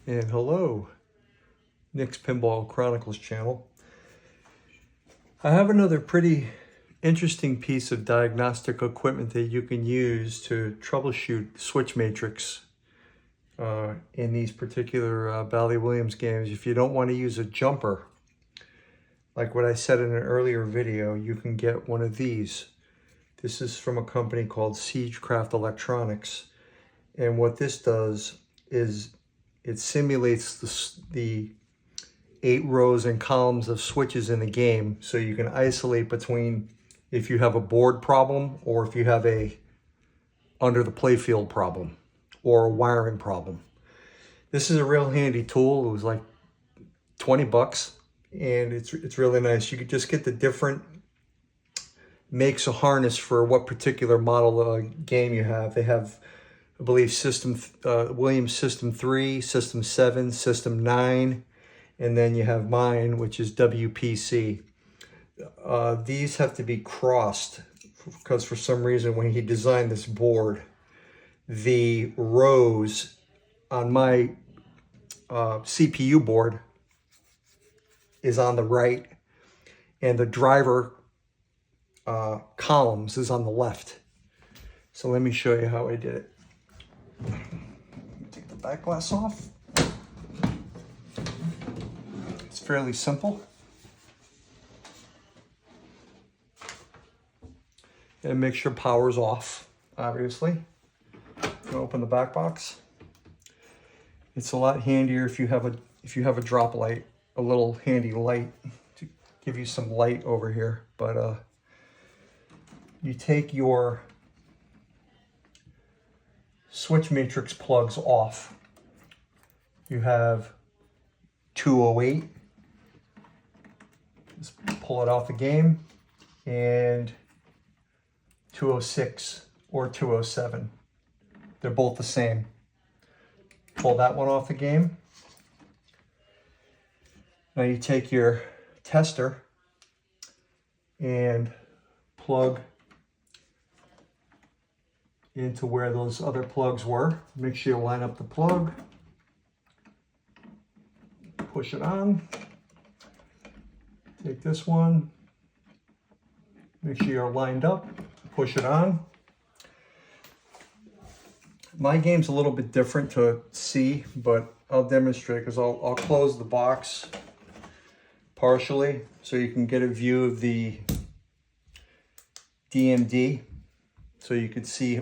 And hello, Nick's Pinball Chronicles channel. I have another pretty interesting piece of diagnostic equipment that you can use to troubleshoot Switch Matrix in these particular Bally Williams games. If you don't want to use a jumper, like what I said in an earlier video, you can get one of these. This is from a company called Siegecraft Electronics. And what this does is it simulates the 8 rows and columns of switches in the game, so you can isolate between if you have a board problem or if you have a under the playfield problem or a wiring problem. This is a real handy tool. It was like 20 bucks and it's really nice. You could just get the different makes of harness for what particular model game you have. They have, I believe, Williams System 3, System 7, System 9, and then you have mine, which is WPC. These have to be crossed because for some reason when he designed this board, the rows on my CPU board is on the right and the driver columns is on the left. So let me show you how I did it. Take the back glass off. It's fairly simple. And make sure power's off, obviously. Open the back box. It's a lot handier if you have a drop light, a little handy light to give you some light over here. But you take your switch matrix plugs off. You have 208. Just pull it off the game, and 206 or 207. They're both the same. Pull that one off the game. Now you take your tester and plug into where those other plugs were. Make sure you line up the plug. Push it on. Take this one. Make sure you're lined up. Push it on. My game's a little bit different to see, but I'll demonstrate because I'll close the box partially so you can get a view of the DMD, so you can see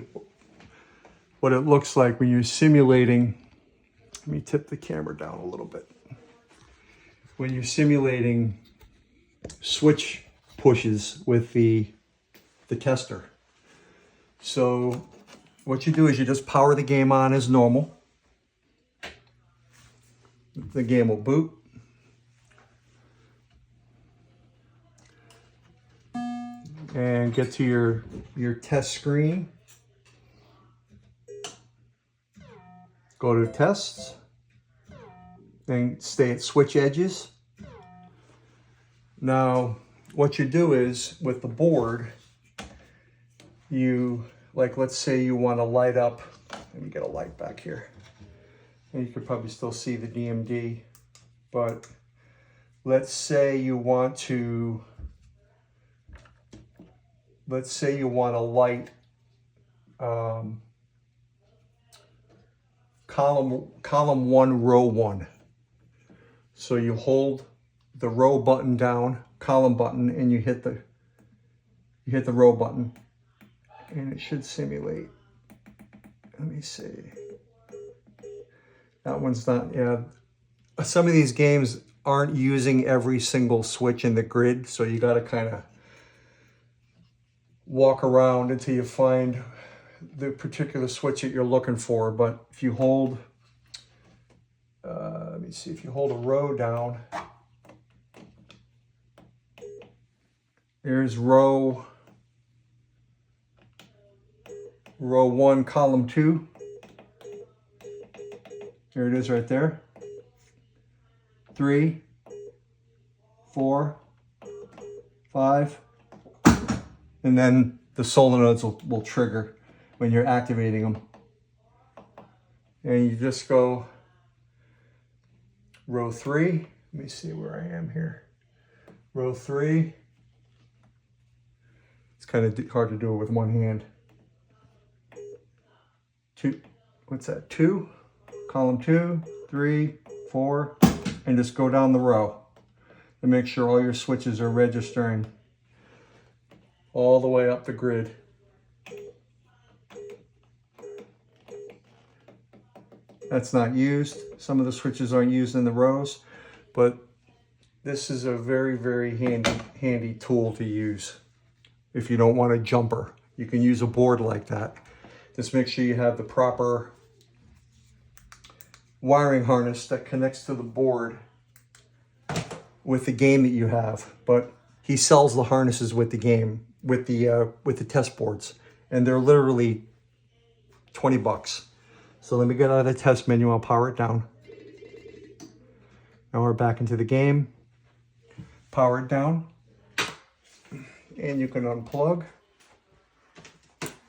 what it looks like when you're simulating. Let me tip the camera down a little bit. When you're simulating switch pushes with the tester. So what you do is you just power the game on as normal. The game will boot. And get to your test screen. Go to tests. And stay at switch edges. Now, what you do is with the board, let's say you want to light up, let me get a light back here. And you could probably still see the DMD, but let's say you want to light column 1, row 1. So you hold the row button down, column button, and you hit the row button. And it should simulate. Let me see. That one's not, yeah. Some of these games aren't using every single switch in the grid, so you gotta kind of walk around until you find the particular switch that you're looking for. But if you hold, let me see, if you hold a row down, there's row 1, column 2. There it is right there. 3, 4, 5. And then the solenoids will trigger when you're activating them. And you just go Row 3, let me see where I am here. Row 3, it's kind of hard to do it with one hand. 2, what's that, 2, column 2, 3, 4, and just go down the row and make sure all your switches are registering all the way up the grid. That's not used. Some of the switches aren't used in the rows, but this is a very, very handy tool to use. If you don't want a jumper, you can use a board like that. Just make sure you have the proper wiring harness that connects to the board with the game that you have. But he sells the harnesses with the game, with the test boards, and they're literally 20 bucks. So let me get out of the test menu, I'll power it down. Now we're back into the game. Power it down. And you can unplug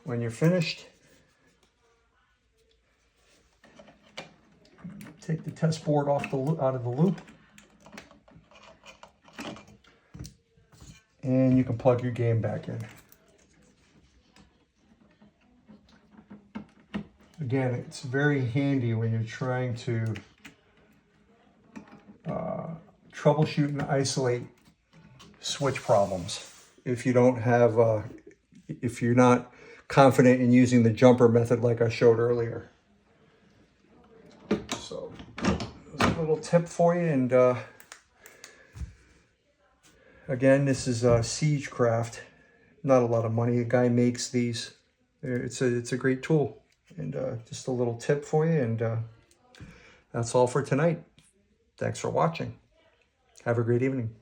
when you're finished. Take the test board off out of the loop. And you can plug your game back in. Again, it's very handy when you're trying to troubleshoot and isolate switch problems. If you don't have, if you're not confident in using the jumper method like I showed earlier. So, there's a little tip for you. And again, this is Siegecraft. Not a lot of money. A guy makes these. It's a great tool. And just a little tip for you, and that's all for tonight. Thanks for watching. Have a great evening.